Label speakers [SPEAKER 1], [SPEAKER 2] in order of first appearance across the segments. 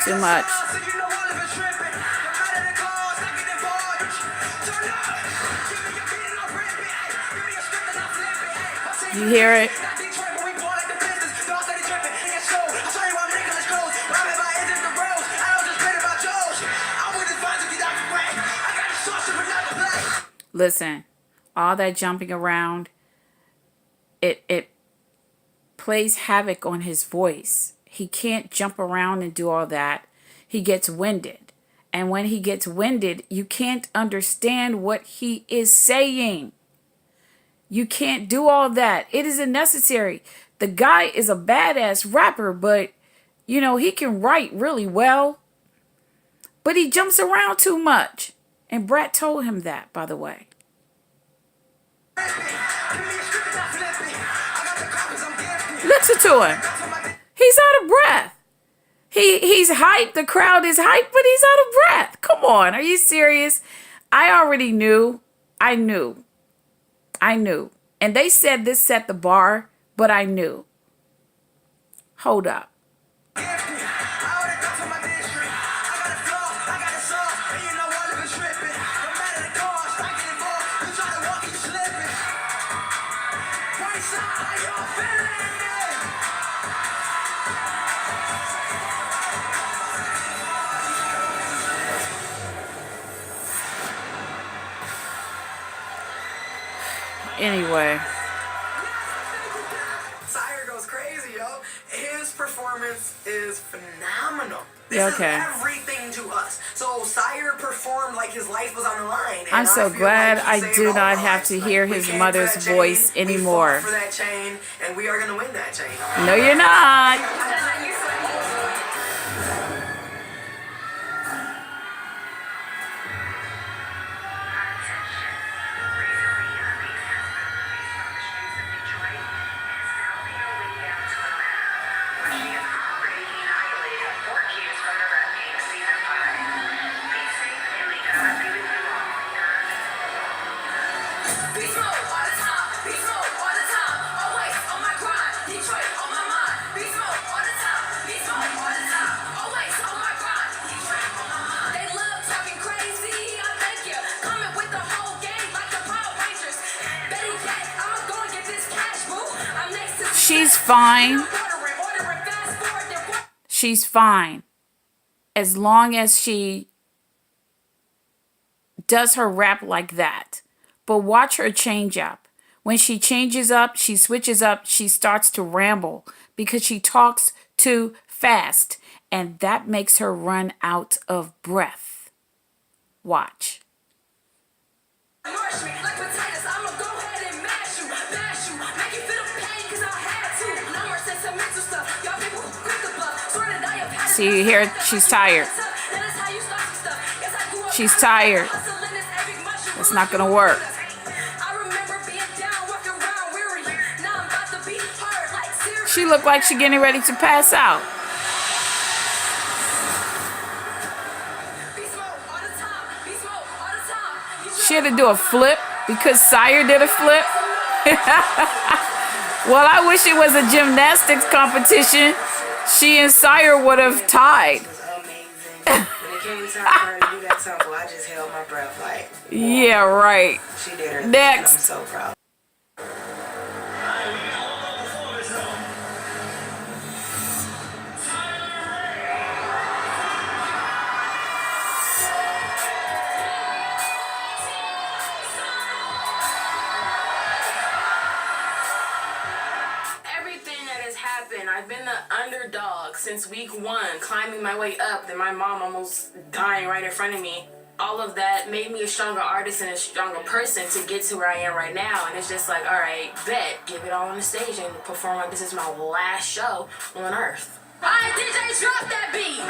[SPEAKER 1] too much. You hear it? Listen, all that jumping around, it plays havoc on his voice. He can't jump around and do all that. He gets winded. And when he gets winded, you can't understand what he is saying. You can't do all that. It isn't necessary. The guy is a badass rapper, but, you know, he can write really well. But he jumps around too much. And Brett told him that, by the way. Listen to him. He's out of breath. He's hyped. The crowd is hyped, but he's out of breath. Come on. Are you serious? I already knew. I knew. And they said this set the bar, but I knew. Hold up. Anyway.
[SPEAKER 2] Tyeler goes crazy, yo. His performance is phenomenal. This
[SPEAKER 1] Yeah,
[SPEAKER 2] is
[SPEAKER 1] okay.
[SPEAKER 2] everything to us. So Tyeler performed like his life was on the line. And
[SPEAKER 1] I'm so
[SPEAKER 2] feel
[SPEAKER 1] glad
[SPEAKER 2] like
[SPEAKER 1] I do not have to hear his mother's voice anymore.
[SPEAKER 2] We fought for that chain, and we are going to win that chain.
[SPEAKER 1] No, you're not. She's fine. She's fine. As long as she does her rap like that. But watch her change up. When she changes up, she switches up, she starts to ramble because she talks too fast. And that makes her run out of breath. Watch. See, you hear she's tired. She's tired. It's not going to work. She looked like she's getting ready to pass out. She had to do a flip because Tyeler did a flip. Well, I wish it was a gymnastics competition. She and Tyeler would have tied.
[SPEAKER 2] When it came time for her to do that tempo, I just held my breath like.
[SPEAKER 1] Yeah, right.
[SPEAKER 2] She did her thing,
[SPEAKER 1] Next.
[SPEAKER 2] I'm so proud. I've been the underdog since week 1, climbing my way up, then my mom almost dying right in front of me. All of that made me a stronger artist and a stronger person to get to where I am right now. And it's just like, all right, bet, give it all on the stage and perform like this is my last show on Earth. All right, DJ, drop that beat.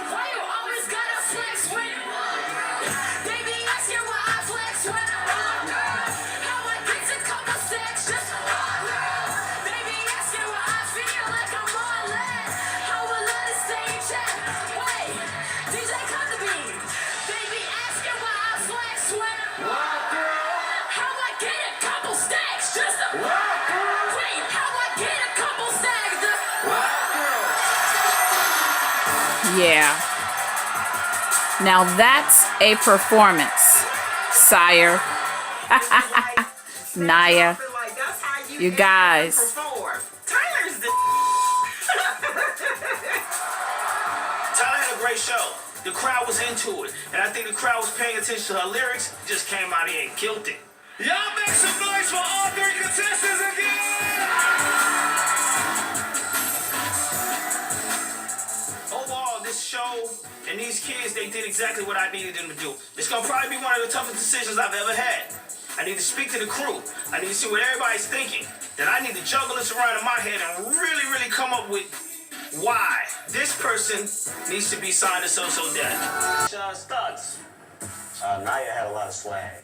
[SPEAKER 2] Why you always gotta flex when? Baby, ask you why I flex.
[SPEAKER 1] Yeah. Now that's a performance, sire. Naya. You guys.
[SPEAKER 3] Tyler's the Tyler had a great show. The crowd was into it. And I think the crowd was paying attention to her lyrics. Just came out here and killed it. Y'all make some noise for all three contestants again! Overall, this show and these kids, they did exactly what I needed them to do. It's gonna probably be one of the toughest decisions I've ever had. I need to speak to the crew. I need to see what everybody's thinking. Then I need to juggle this around in my head and really come up with why this person needs to be signed to SoSoDEF. Studs.
[SPEAKER 4] Naya had a lot of swag,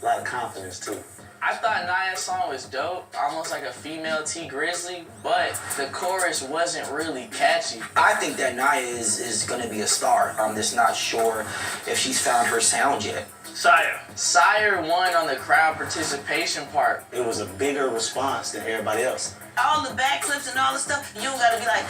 [SPEAKER 4] a lot of confidence too.
[SPEAKER 5] I thought Naya's song was dope, almost like a female T Grizzly, but the chorus wasn't really catchy.
[SPEAKER 6] I think that Naya is going to be a star. I'm just not sure if she's found her sound yet.
[SPEAKER 5] Sire won on the crowd participation part.
[SPEAKER 4] It was a bigger response than everybody else.
[SPEAKER 7] All the backflips and all the stuff, you don't gotta be like,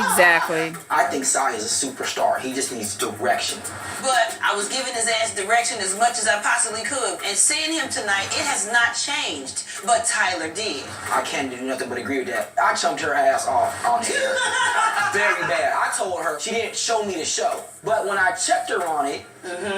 [SPEAKER 1] Exactly.
[SPEAKER 6] I think Sai is a superstar. He just needs direction.
[SPEAKER 7] But I was giving his ass direction as much as I possibly could. And seeing him tonight, it has not changed. But Tyler did.
[SPEAKER 6] I can't do nothing but agree with that. I chumped her ass off on air. Very bad. I told her she didn't show me the show. But when I checked her on it,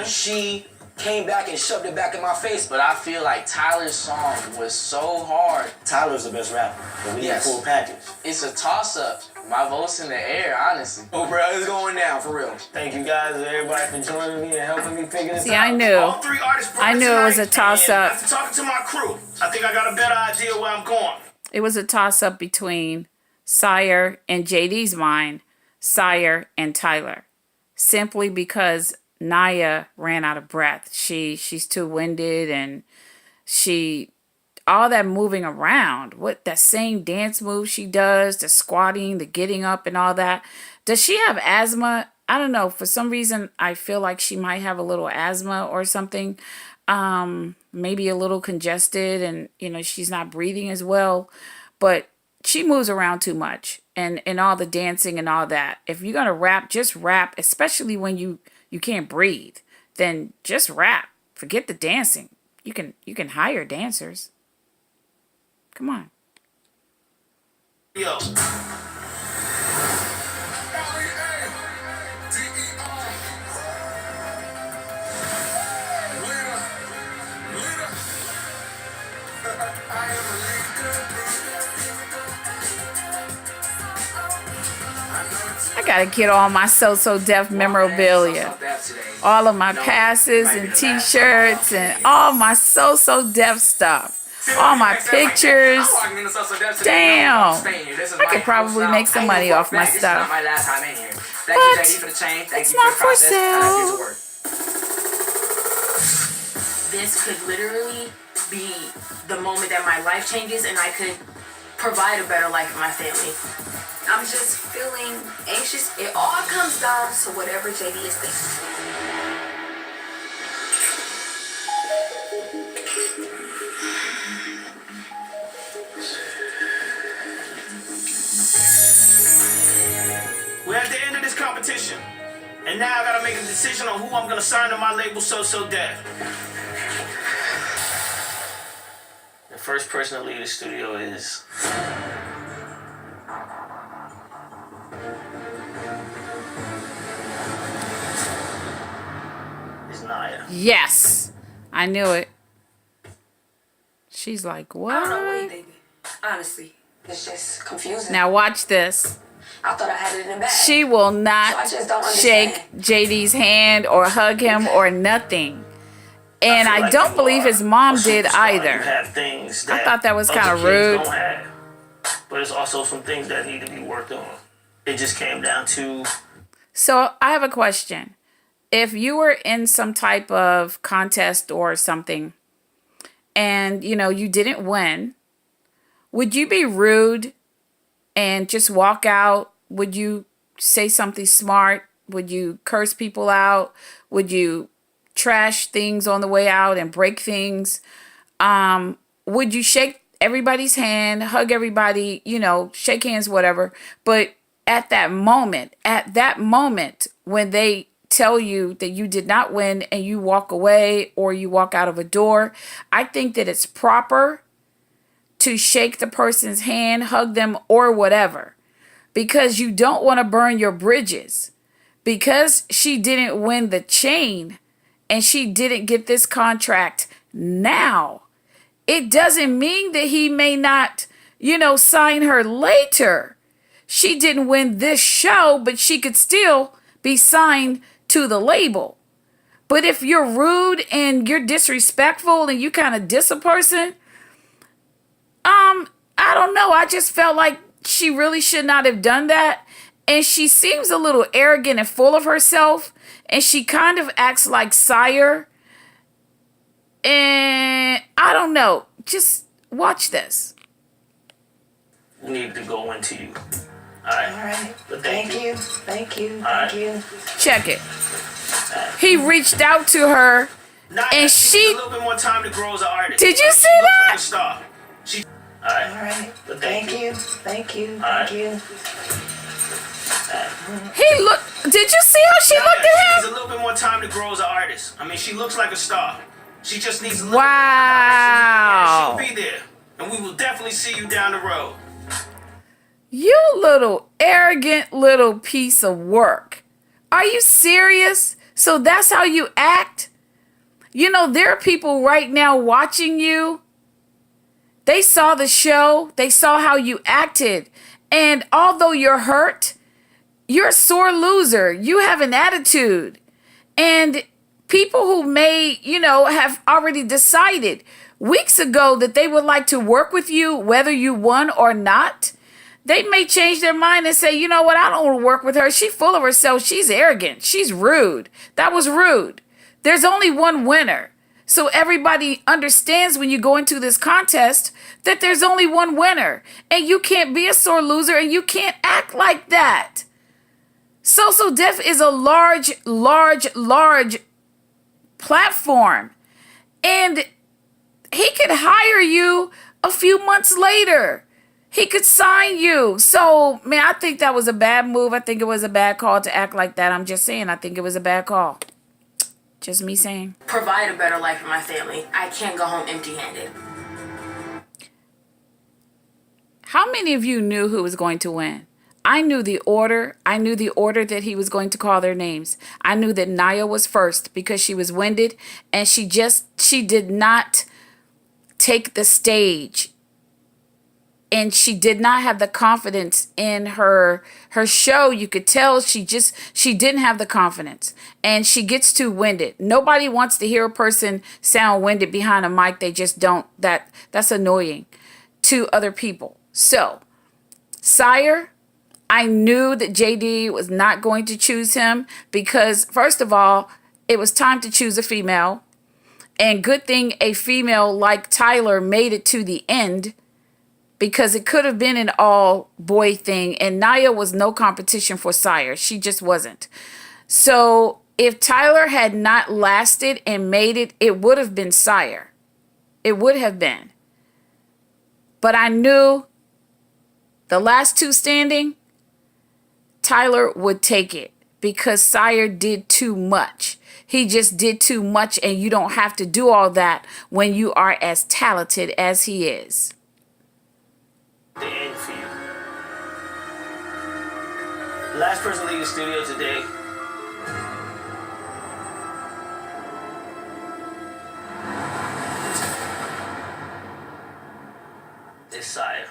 [SPEAKER 6] she came back and shoved it back in my face.
[SPEAKER 5] But I feel like Tyler's song was so hard.
[SPEAKER 4] Tyler's the best rapper, but we need a full package.
[SPEAKER 5] It's a toss-up. My vote's in the air, honestly.
[SPEAKER 6] Oh, bro, it's going down, for real.
[SPEAKER 4] Thank you guys, everybody, for joining me and helping me figure this out.
[SPEAKER 1] See, I knew.
[SPEAKER 3] All three artists
[SPEAKER 1] I knew it was a toss-up.
[SPEAKER 3] After talking to my crew, I think I got a better idea where I'm going.
[SPEAKER 1] It was a toss-up between Sire and JD's mind, Sire and Tyler. Simply because Naya ran out of breath. She's too winded, and all that moving around, what that same dance move she does, the squatting, the getting up and all that. Does she have asthma? I don't know. For some reason, I feel like she might have a little asthma or something. Maybe a little congested, and she's not breathing as well. But she moves around too much, and all the dancing and all that. If you're gonna rap, just rap, especially when you can't breathe. Then just rap. Forget the dancing. You can hire dancers. Come on.
[SPEAKER 3] Yo.
[SPEAKER 1] I gotta get all my SoSoDEF memorabilia. All of my passes and t-shirts and all my SoSoDEF stuff. All my pictures. Damn. I could probably make some money off my stuff. But it's not for sale.
[SPEAKER 2] This could literally be the moment that my life changes and I could provide a better life for my family.
[SPEAKER 8] I'm just feeling anxious. It all comes down to whatever JD is thinking.
[SPEAKER 3] We're at the end of this competition. And now I gotta make a decision on who I'm gonna sign to my label SoSoDEF. The first person to leave the studio is Naya.
[SPEAKER 1] Yes. I knew it. She's like, what?
[SPEAKER 8] I don't know what he thinking. Honestly, it's just confusing.
[SPEAKER 1] Now watch this.
[SPEAKER 8] I thought I had it in the bag.
[SPEAKER 1] She will not
[SPEAKER 8] So I just don't
[SPEAKER 1] shake
[SPEAKER 8] understand.
[SPEAKER 1] JD's hand or hug him or nothing. And I don't believe his mom did
[SPEAKER 3] You
[SPEAKER 1] either.
[SPEAKER 3] have things
[SPEAKER 1] I thought that was
[SPEAKER 3] other
[SPEAKER 1] kind of
[SPEAKER 3] kids
[SPEAKER 1] rude.
[SPEAKER 3] don't have. But it's also some things that need to be worked on. It just came down to
[SPEAKER 1] So I have a question. If you were in some type of contest or something and, you didn't win, would you be rude and just walk out? Would you say something smart? Would you curse people out? Would you trash things on the way out and break things? Would you shake everybody's hand, hug everybody, shake hands, whatever? But at that moment when they tell you that you did not win and you walk away or you walk out of a door, I think that it's proper to shake the person's hand, hug them, or whatever, because you don't want to burn your bridges. Because she didn't win the chain and she didn't get this contract now, it doesn't mean that he may not, sign her later. She didn't win this show, but she could still be signed to the label. But if you're rude and you're disrespectful and you kind of diss a person, I don't know. I just felt like she really should not have done that. And she seems a little arrogant and full of herself. And she kind of acts like Sire. And I don't know. Just watch this.
[SPEAKER 3] Need to go into you. All right.
[SPEAKER 7] But thank you. Thank you.
[SPEAKER 3] Thank
[SPEAKER 7] you.
[SPEAKER 1] Check it. He reached out to her. And she...
[SPEAKER 3] a little bit more time to grow as an artist.
[SPEAKER 1] Did you see
[SPEAKER 3] Like
[SPEAKER 1] that?
[SPEAKER 3] a star. All right. But thank you.
[SPEAKER 7] Thank you.
[SPEAKER 1] He looked... Did you see how she looked at
[SPEAKER 3] She needs
[SPEAKER 1] him?
[SPEAKER 3] a little bit more time to grow as an artist. I mean, she looks like a star. She just needs a little
[SPEAKER 1] Wow.
[SPEAKER 3] bit more. She'll be there. And we will definitely see you down the road.
[SPEAKER 1] You little arrogant little piece of work. Are you serious? So that's how you act? There are people right now watching you. They saw the show. They saw how you acted. And although you're hurt, you're a sore loser. You have an attitude. And people who may, have already decided weeks ago that they would like to work with you, whether you won or not, they may change their mind and say, you know what, I don't want to work with her. She's full of herself. She's arrogant. She's rude. That was rude. There's only one winner. So everybody understands when you go into this contest that there's only one winner. And you can't be a sore loser and you can't act like that. SoSoDEF is a large platform. And he could hire you a few months later. He could sign you. So, man, I think that was a bad move. I think it was a bad call to act like that. I'm just saying, I think it was a bad call. Just me saying.
[SPEAKER 2] Provide a better life for my family. I can't go home empty-handed.
[SPEAKER 1] How many of you knew who was going to win? I knew the order. I knew the order that he was going to call their names. I knew that Nia was first because she was winded and she did not take the stage. And she did not have the confidence in her show. You could tell she didn't have the confidence. And she gets too winded. Nobody wants to hear a person sound winded behind a mic. They just don't. That's annoying to other people. So, Sire, I knew that JD was not going to choose him because, first of all, it was time to choose a female. And good thing a female like Tyeler made it to the end, because it could have been an all-boy thing. And Nia was no competition for Sire. She just wasn't. So if Tyeler had not lasted and made it, it would have been Sire. It would have been. But I knew the last two standing, Tyeler would take it because Sire did too much. He just did too much, and you don't have to do all that when you are as talented as he is.
[SPEAKER 3] The end for you. Last person to leave the studio today. It's Sire.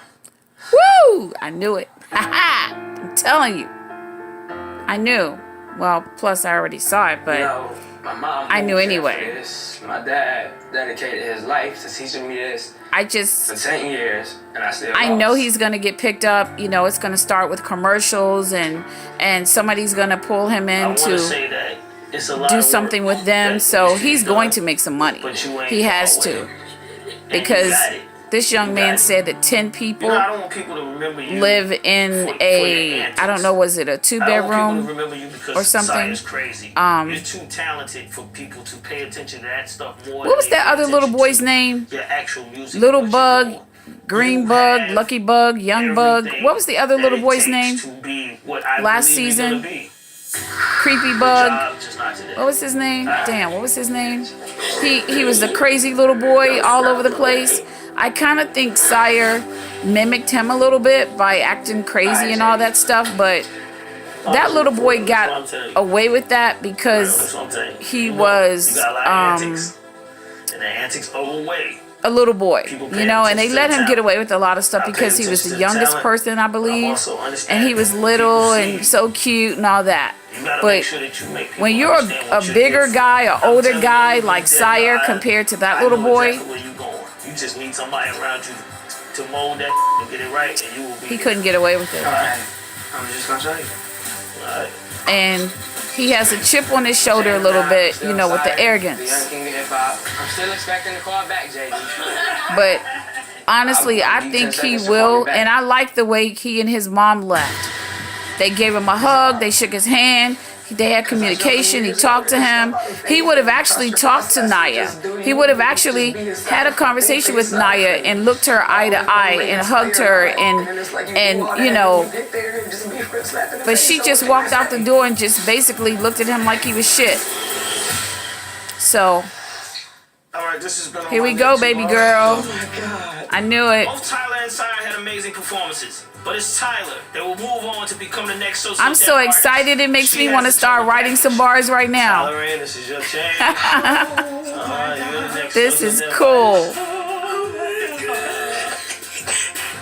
[SPEAKER 1] Woo! I knew it. I'm telling you. I knew. Well, plus I already saw it, but
[SPEAKER 9] my mom
[SPEAKER 1] I knew anyway.
[SPEAKER 9] This. My dad dedicated his life to teaching me this. For 10 years, and I
[SPEAKER 1] know he's going to get picked up. It's going to start with commercials and somebody's going to pull him in to do something with them. So he's going to make some money. He has to. Because this young man said that 10 people live in I don't know, was it a 2-bedroom or something?
[SPEAKER 3] You're too talented for people to pay attention to that stuff more.
[SPEAKER 1] What was that other little boy's name?
[SPEAKER 3] Your actual music.
[SPEAKER 1] Little Bug. Green Bug, Lucky Bug, Young Bug. What was the other little boy's name? Last season? Creepy Bug. What was his name? Damn, what was his name? He was the crazy little boy all over the place. I kind of think Sire mimicked him a little bit by acting crazy and all that stuff, but that little boy got away with that because he was
[SPEAKER 3] and the antics overweight.
[SPEAKER 1] a little boy, you know, and they let him get away with a lot of stuff because he was the youngest person, I believe, and he was little and so cute and all that. But when you're a bigger guy, an older guy like Sire compared to that little boy,
[SPEAKER 3] you just need somebody around you to mold that and get it right, and you will be.
[SPEAKER 1] He couldn't get away with it.
[SPEAKER 9] Alright, I'm just gonna show you.
[SPEAKER 3] Alright.
[SPEAKER 1] And he has a chip on his shoulder a little bit, you know, with the arrogance.
[SPEAKER 9] I'm still expecting the call back, JD.
[SPEAKER 1] But honestly, I think he will, and I like the way he and his mom left. They gave him a hug, they shook his hand, they had communication, he talked to him. He would have actually talked to Naya. He would have actually had a conversation with Naya and looked her eye to eye and hugged her and you know, but she just walked out the door and just basically looked at him like he was shit. So here we go, baby girl. I knew it.
[SPEAKER 3] Both Tyeler and Sire had amazing performances, but it's Tyeler that will move on to become the next SoSoDEF
[SPEAKER 1] I'm so excited. It makes me want to start writing some bars right now.
[SPEAKER 3] Tyeler, this is your chance.
[SPEAKER 1] This is cool.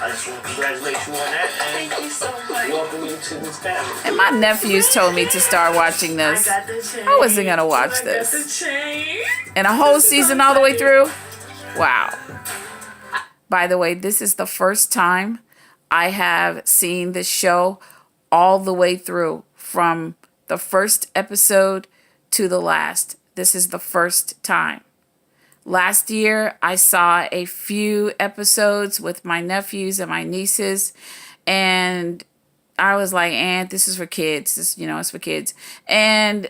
[SPEAKER 3] I just want to congratulate you on that and
[SPEAKER 2] Thank you so much.
[SPEAKER 3] welcome you to this family.
[SPEAKER 1] And my nephews told me to start watching this. I wasn't going to watch this. And a whole season all the way through? Wow. By the way, this is the first time I have seen this show all the way through, from the first episode to the last. This is the first time. Last year, I saw a few episodes with my nephews and my nieces, and I was like, this is for kids. This, you know, it's for kids. And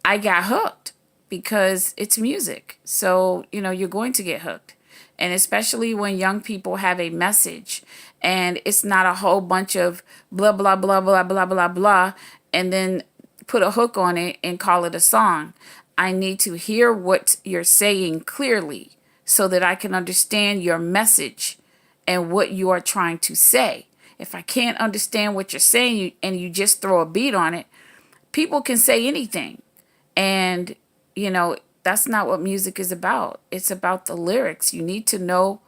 [SPEAKER 1] I got hooked because it's music. So, you know, you're going to get hooked. And especially when young people have a message and it's not a whole bunch of blah, blah, blah, blah, blah, blah, blah, and then put a hook on it and call it a song. I need to hear what you're saying clearly so that I can understand your message and what you are trying to say. If I can't understand what you're saying and you just throw a beat on it, people can say anything. And, you know, that's not what music is about. It's about the lyrics. You need to know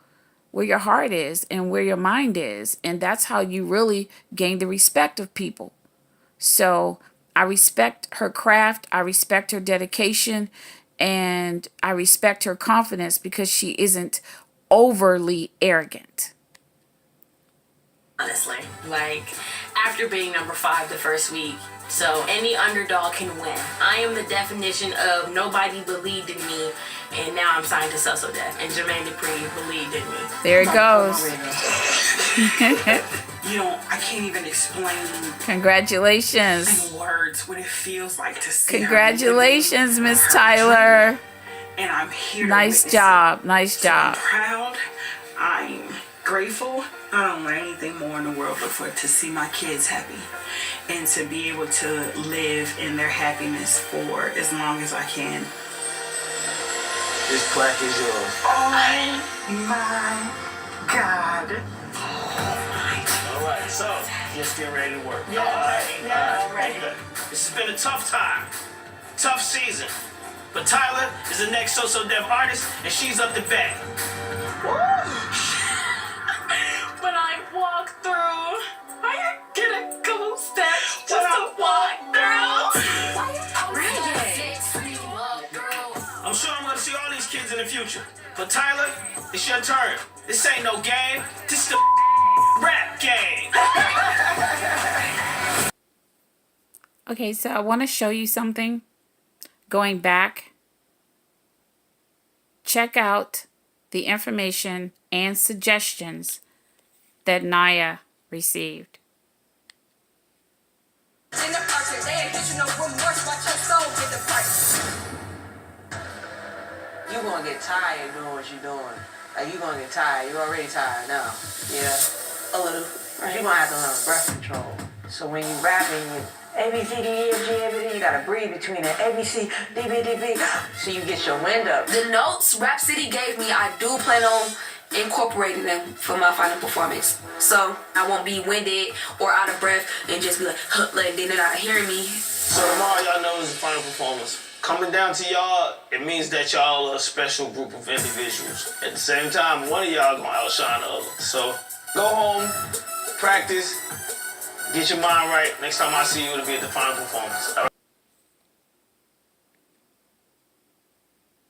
[SPEAKER 1] where your heart is and where your mind is. And that's how you really gain the respect of people. So I respect her craft. I respect her dedication. And I respect her confidence because she isn't overly arrogant.
[SPEAKER 2] Honestly, like, after being number 5 the first week, so any underdog can win. I am the definition of nobody believed in me, and now I'm signed to SoSoDEF, and Jermaine Dupri believed in me.
[SPEAKER 1] There it goes.
[SPEAKER 10] You know, I can't even explain
[SPEAKER 1] Congratulations.
[SPEAKER 10] in words what it feels like to see
[SPEAKER 1] Congratulations, Miss Tyeler.
[SPEAKER 10] And I'm here.
[SPEAKER 1] Nice job. Nice job.
[SPEAKER 10] I'm proud. I'm grateful. I don't want anything more in the world but for to see my kids happy and to be able to live in their happiness for as long as I can.
[SPEAKER 3] This plaque is yours.
[SPEAKER 10] Oh my God.
[SPEAKER 3] Alright, so just get ready to work.
[SPEAKER 2] Yeah, ready.
[SPEAKER 3] This has been a tough time. Tough season. But Tyeler is the next SoSoDEF artist, and she's up to bat.
[SPEAKER 2] When I walk through, I get a couple steps just to walk through.
[SPEAKER 3] I'm sure I'm gonna see all these kids in the future. But Tyeler, it's your turn. This ain't no game. This is the rap game.
[SPEAKER 1] Okay, so I want to show you something. Going back, check out the information and suggestions that Naya received.
[SPEAKER 5] You gonna get tired doing what you're doing. Like, you gonna get tired. You're already tired now. Yeah.
[SPEAKER 7] A little.
[SPEAKER 5] Right. You're gonna have to learn breath control. So when you rapping, you A, B, C, D, E, F, G, A, B, D, you gotta breathe between the A, B, C, D, B, D, B. So you get your wind up.
[SPEAKER 8] The notes Rap City gave me, I do plan on incorporating them for my final performance. So I won't be winded or out of breath and just be like, huh, like they're not hearing me.
[SPEAKER 3] So tomorrow y'all know is the final performance. Coming down to y'all, it means that y'all are a special group of individuals. At the same time, one of y'all gonna outshine the other. So go home, practice, get your mind right. Next time I see you, it'll be at the final performance. All right?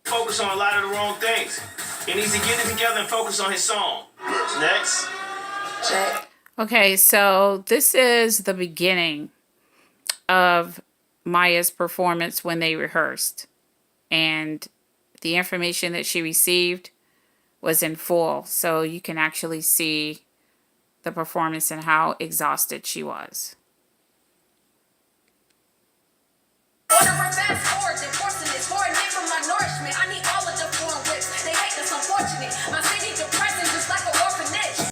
[SPEAKER 3] Focus on a lot of the wrong things. He needs to get it together and focus on his song. Next.
[SPEAKER 8] Check.
[SPEAKER 1] Okay, so this is the beginning of Maya's performance when they rehearsed. And the information that she received was in full. So you can actually see the performance and how exhausted she was.
[SPEAKER 8] On the